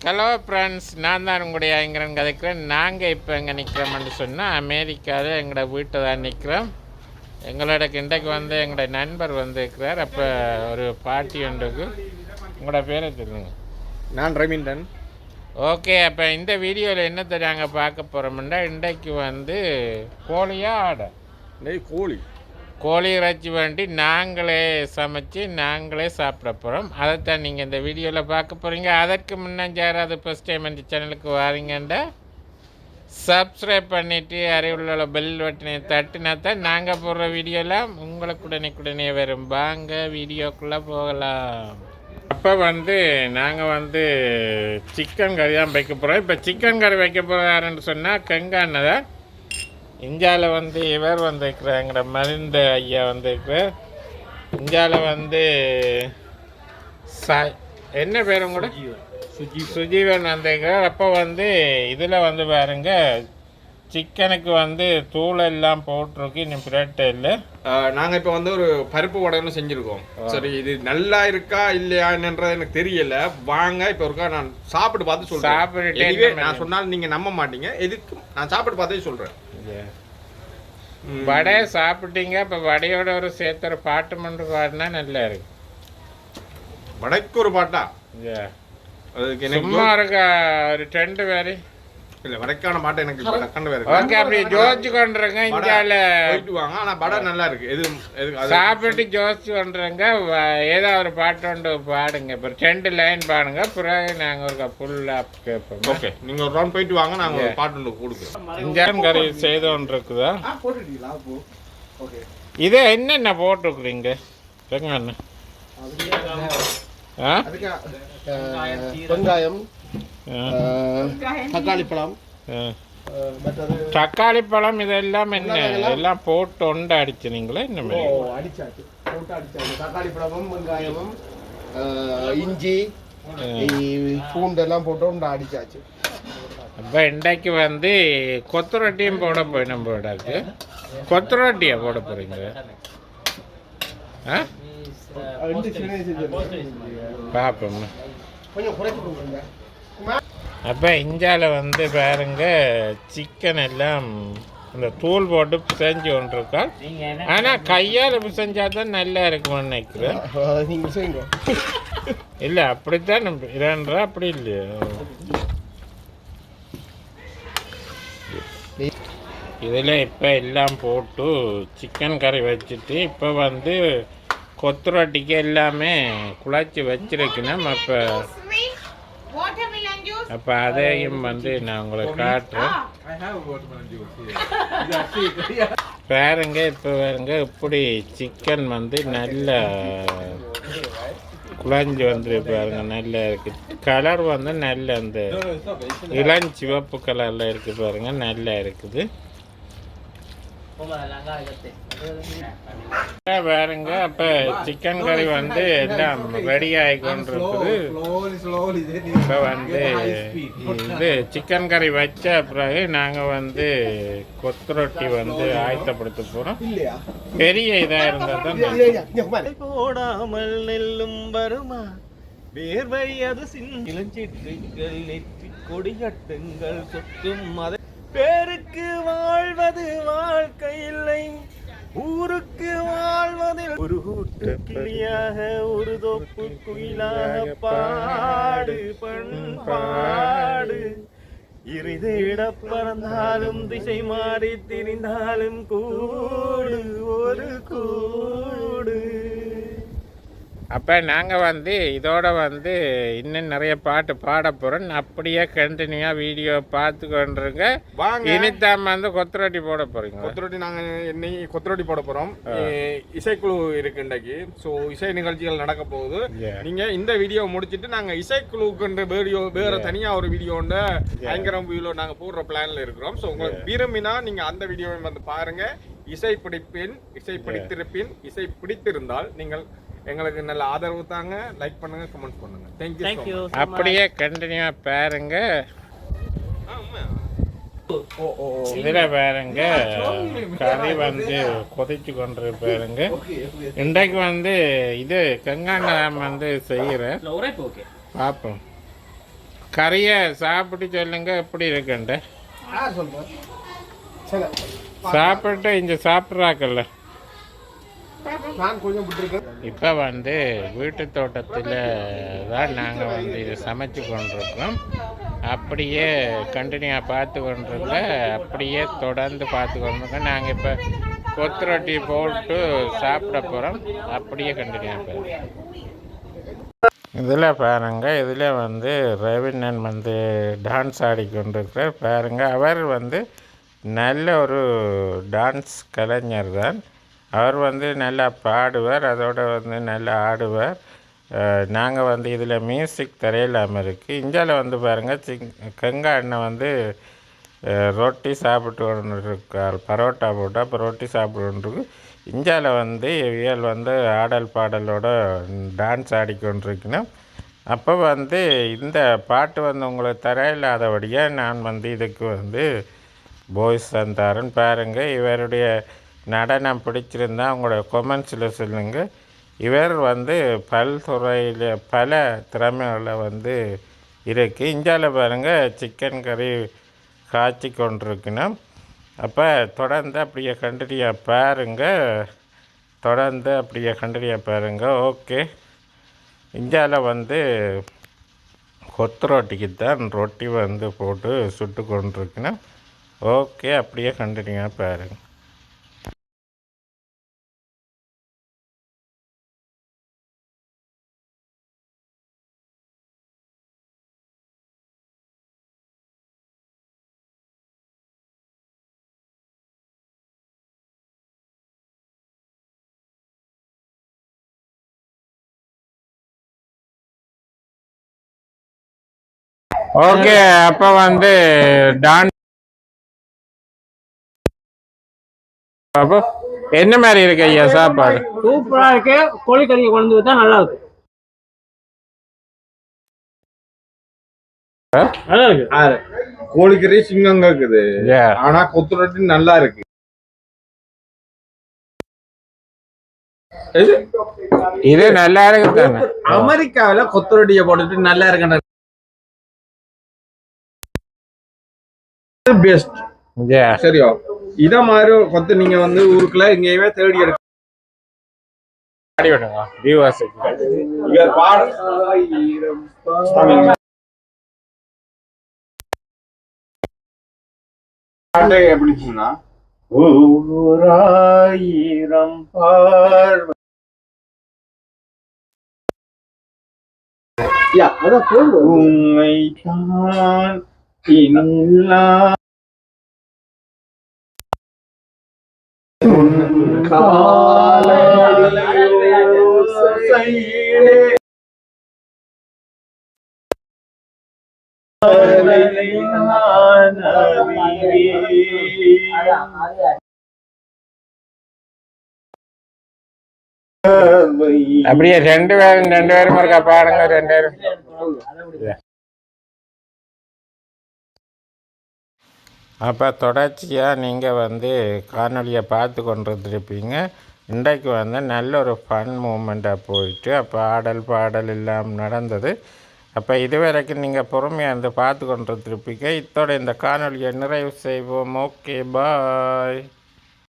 Hello friends, நான் தான் உங்களுடைய ஐங்கரன் கதைக்கிறேன். நாங்கள் இப்போ எங்கே நிற்கிறோம்னு சொன்னால் அமெரிக்காவில் எங்களோட வீட்டை தான் நிற்கிறோம். எங்களோட இன்றைக்கு வந்து எங்களோட நண்பர் வந்து இருக்கிறார். அப்போ ஒரு பார்ட்டி ஒன்றுக்கு. உங்களோட பேரை சொல்லுங்க. நான் ரவீந்திரன். ஓகே, அப்போ இந்த வீடியோவில் என்னத்தை நாங்கள் பார்க்க போகிறோம்னா, இன்றைக்கு வந்து கோழியாக ஆடை கோழி இறைச்சி வேண்டி நாங்களே சமைச்சு நாங்களே சாப்பிட போகிறோம். அதைத்தான் நீங்கள் இந்த வீடியோவில் பார்க்க போகிறீங்க. அதற்கு முன்னே யாராவது ஃபஸ்ட் டைம் இந்த சேனலுக்கு வாரீங்கண்டா சப்ஸ்கிரைப் பண்ணிவிட்டு அறிவுள்ள பெல் பட்டனை தட்டினா தான் நாங்கள் போடுற வீடியோலாம் உங்களுக்கு உடனே வரும். வாங்க வீடியோக்குள்ளே போகலாம். அப்போ வந்து நாங்கள் வந்து சிக்கன் கறி தான் வைக்க போகிறோம். இப்போ சிக்கன் கறி வைக்க போகிறாருன்னு சொன்னால் கங்கானதான் இந்தியாவில் வந்து இவர் வந்திருக்கிறார், எங்களோட மருந்த ஐயா வந்திருக்கிறார். இந்தியாவில் வந்து என்ன பேர் கூட சுஜீவன் வந்திருக்கிறார். அப்போ வந்து இதில் வந்து பாருங்க, சிக்கனுக்கு வந்து தூள் எல்லாம் போட்டிருக்கு, இன்னும் பிரெட் இல்லை. நாங்கள் இப்போ வந்து ஒரு பருப்பு வடைன்னு செஞ்சுருக்கோம். சரி, இது நல்லா இருக்கா இல்லையான்றது எனக்கு தெரியல. வாங்க இப்போ இருக்கா நான் சாப்பிட்டு பார்த்து சொல்கிறேன். சாப்பிட்டுட்டே நான் சொன்னாலும் நீங்கள் நம்ப மாட்டீங்க. எதுக்கு நான் சாப்பிட்டு பார்த்தே சொல்கிறேன். வடையை சாப்பிட்டீங்க. இப்போ வடையோட ஒரு சேர்த்து ஒரு பாட்டு மட்டும் பாடினா நல்லா இருக்கு. வடைக்கு ஒரு பாட்டா? அதுக்கு சும்மா இருக்கா ஒரு டென்ட் வேறு இல்லை, வடைக்கான பாட்டை எனக்கு டக்குன்னு வேறு. ஓகே, அப்படி ஜோதிச்சு கொண்டுருங்க. இந்தியாவில் போயிட்டு வாங்க. ஆனால் வடை நல்லா இருக்கு. சாப்பிட்டு ஜோதிச்சு கொண்டுருங்க. ஏதோ ஒரு பாட்டு ஒன்று பாடுங்க. இப்போ 2 லைன் பாடுங்க. பிறகு நாங்கள் ஒரு ஃபுல்லாக கேட்போம். ஓகே, நீங்கள் ஒரு ரவுண்ட் போயிட்டு வாங்க. நாங்கள் ஒரு பாட்டு ஒன்று கொடுக்குறோம். இந்தியன் கறி செய்து ஒன்று இருக்குதா? இது என்னென்ன போட்டிருக்குறீங்க? வெங்காயம், வெங்காயம், தக்காளி பழம், தக்காளி பழம் இதெல்லாம் என்ன எல்லாம் போட்டு ஒண்டை அடிச்சுனீங்களா? இன்னும் அடிச்சாச்சு, போட்டு அடிச்சாச்சு. தக்காளி பழமும் வெங்காயமும் இஞ்சி பூண்டெல்லாம் போட்டு ஒண்டை அடிச்சாச்சு. அப்போ இன்றைக்கு வந்து கொத்து ரொட்டியும் போட போய் நம்ம விடாது. கொத்து ரொட்டியை போட போகிறீங்க? பார்ப்போம். அப்போ இந்தியாவில் வந்து பாருங்க, சிக்கன் எல்லாம் இந்த தூள் போட்டு பிசைஞ்சு கொண்டிருக்கா. ஆனால் கையால் பிசைஞ்சால் தான் நல்லா இருக்கும்னு நினைக்கிறேன். இல்லை, அப்படித்தான் இரண்டா அப்படி இல்லையா? இதில் இப்போ எல்லாம் போட்டு சிக்கன் கறி வச்சுட்டு இப்போ வந்து கொத்து ரொட்டிக்கு எல்லாமே குழச்சி வச்சிருக்கணும். அப்போ அதையும் வந்து நான் உங்களுக்கு காட்டுறேன். பாருங்க, இப்போ பாருங்க இப்படி சிக்கன் வந்து நல்லா குழஞ்சி வந்துரு பாருங்க. நல்லா இருக்கு. கலர் வந்து நல்ல அந்த இளஞ்சிவப்பு கலரில் இருக்குது பாருங்க. நல்லா இருக்குது பாருங்க. அப்போ சிக்கன் கறி வந்து எல்லாம் ரெடி ஆகி கொண்டிருக்குது. இப்போ வந்து இது சிக்கன் கறி வச்ச பிறகு நாங்கள் வந்து கொத்து ரொட்டி வந்து ஆயத்தப்படுத்த போகிறோம். பெரிய இதாக இருந்தால் தான் போடாமல் நெல்லும் வருமா வேர்வை அது இளஞ்சிட்டுங்கள் நெற்றி கொடிகட்டுங்கள் சொத்தும் அதை பேருக்கு வாழ்வது வாழ்க்கை இல்லை, ஊருக்கு வாழ்வதில் ஒரு கூட்டு கிளியாக ஒரு தோப்பு குயிலாக பாடு பண்பாடு. இறுதியிட பறந்தாலும் திசை மாறி திரிந்தாலும் கூடு ஒரு கூடு. அப்போ நாங்கள் வந்து இதோட வந்து இன்னும் நிறைய பாட்டு பாட போகிறோம். அப்படியே கண்டினியூவாக வீடியோ பார்த்து கொண்டுருங்க. இனித்தான் வந்து கொத்து ரொட்டி போட போகிறீங்க. கொத்து ரொட்டி நாங்கள் இன்னைக்கு கொத்து ரொட்டி போட போகிறோம். இசைக்குழு இருக்கு இன்றைக்கு. ஸோ இசை நிகழ்ச்சிகள் நடக்க போகுது. நீங்கள் இந்த வீடியோ முடிச்சுட்டு நாங்கள் இசைக்குழுக்குன்ற வீடியோ வேறு தனியாக ஒரு வீடியோண்ட பயங்கரம் வீடியோ நாங்கள் போடுற பிளானில் இருக்கிறோம். ஸோ உங்களுக்கு விரும்பினா நீங்கள் அந்த வீடியோவை வந்து பாருங்கள். இசை பிடித்திருப்பின் இசை பிடித்திருந்தால் நீங்கள் எங்களுக்கு நல்ல ஆதரவு தாங்க. லைக் பண்ணுங்க, கமெண்ட் பண்ணுங்க. தேங்க்யூ. அப்படியே கண்டினியூவா பாருங்க. இதில் பாருங்க, கறி வந்து கொதிச்சு கொண்டு பாருங்க. இன்றைக்கு வந்து இது கங்காண்டம் வந்து செய்கிறேன். பார்ப்போம். கறியை சாப்பிட்டு சொல்லுங்க எப்படி இருக்குன்ட்டு. யார் சொல்கிறேன் சரி சாப்பிட்டு இங்கே சாப்பிட்றாக்கல்ல. நான் கொஞ்சம் விட்டுருக்கேன். இப்போ வந்து வீட்டு தோட்டத்தில் தான் நாங்கள் வந்து இதை சமைச்சு கொண்டிருக்கோம். அப்படியே கண்டினியூவாக பார்த்து கொண்டிருக்க, அப்படியே தொடர்ந்து பார்த்து கொண்டிருக்கோம். நாங்கள் இப்போ கொத்து ரொட்டி போட்டு சாப்பிட போகிறோம். அப்படியே கண்டினியூவாக போகிறோம். இதில் பாருங்க, இதில் வந்து ரவிண்ணன் வந்து டான்ஸ் ஆடிக்கொண்டிருக்கிறார் பாருங்க. அவர் வந்து நல்ல ஒரு டான்ஸ் கலைஞர் தான். அவர் வந்து நல்லா பாடுவார், அதோடு வந்து நல்லா ஆடுவார். நாங்கள் வந்து இதில் மியூசிக் தரையில்லாமல் இருக்குது. இந்தியாவில் வந்து பாருங்கள், கங்கா அண்ணன் வந்து ரொட்டி சாப்பிட்டு கொண்டு இருக்கார். பரோட்டா போட்டு அப்போ ரொட்டி சாப்பிட்டு கொண்டிருக்கு. இந்தியாவில் வந்து இவியல் வந்து ஆடல் பாடலோட டான்ஸ் ஆடிக்கொண்டிருக்கணும். அப்போ வந்து இந்த பாட்டு வந்து உங்களுக்கு தரையில்லாதபடியாக நான் வந்து இதுக்கு வந்து பாய்ஸ் தந்தாரன் பாருங்கள். இவருடைய நடனம் பிடிச்சிருந்தால் உங்களோட கொமெண்ட்ஸில் சொல்லுங்கள். இவர் வந்து பல்துறையில் பல திறமைகளை வந்து இருக்குது. இந்தியாவில் பாருங்கள், சிக்கன் கறி காய்ச்சி கொண்டிருக்கணும். அப்போ தொடர்ந்து அப்படியே கண்டினியூவாக பாருங்கள், தொடர்ந்து அப்படியே கண்டினியூவாக பாருங்கள். ஓகே, இந்தியாவில் வந்து கொத்து ரொட்டிக்கு தான் ரொட்டி வந்து போட்டு சுட்டு கொண்டிருக்கணும். ஓகே, அப்படியே கண்டினியூவாக பாருங்கள். ஓகே, அப்போ வந்து டான்ஸ் அப்போ என்ன மாதிரி இருக்கு ஐயா சாப்பாடு? சூப்பரா இருக்கு. கோழிக்கறியை கொண்டு வந்தா நல்லா இருக்கு. நல்லா இருக்கு. கோழிக்கறி சிங்கங்க இருக்குது, ஆனா கொத்து ரொட்டி நல்லா இருக்கு. இது நல்லா இருக்கு தானே. அமெரிக்காவில கொத்து ரொட்டியை போட்டுட்டு நல்லா இருக்கு. பெஸ்ட். சரியா, இத மாதிரி கொத்து நீங்க வந்து ஊருக்குள்ள எங்கேயுமே தேடி எடுக்க எப்படின்னா ஓராயிரம் பார்வை உண்மைதான் இனில்லா அப்படியே ரெண்டு பேரும் இருக்கா பாருங்க. ரெண்டு பேரும் அப்போ தொடர்ச்சியாக நீங்கள் வந்து காணொலியை பார்த்து கொண்டிருப்பீங்க. இன்றைக்கு வந்து நல்ல ஒரு ஃபன் மூமெண்ட்டாக போயிட்டு அப்போ ஆடல் பாடல் எல்லாம் நடந்தது. அப்போ இதுவரைக்கும் நீங்கள் பொறுமையாக இருந்து பார்த்து கொண்டிருப்பீங்க. இத்தோட இந்த காணொலியை நிறைவு செய்வோம். ஓகே, பாய்.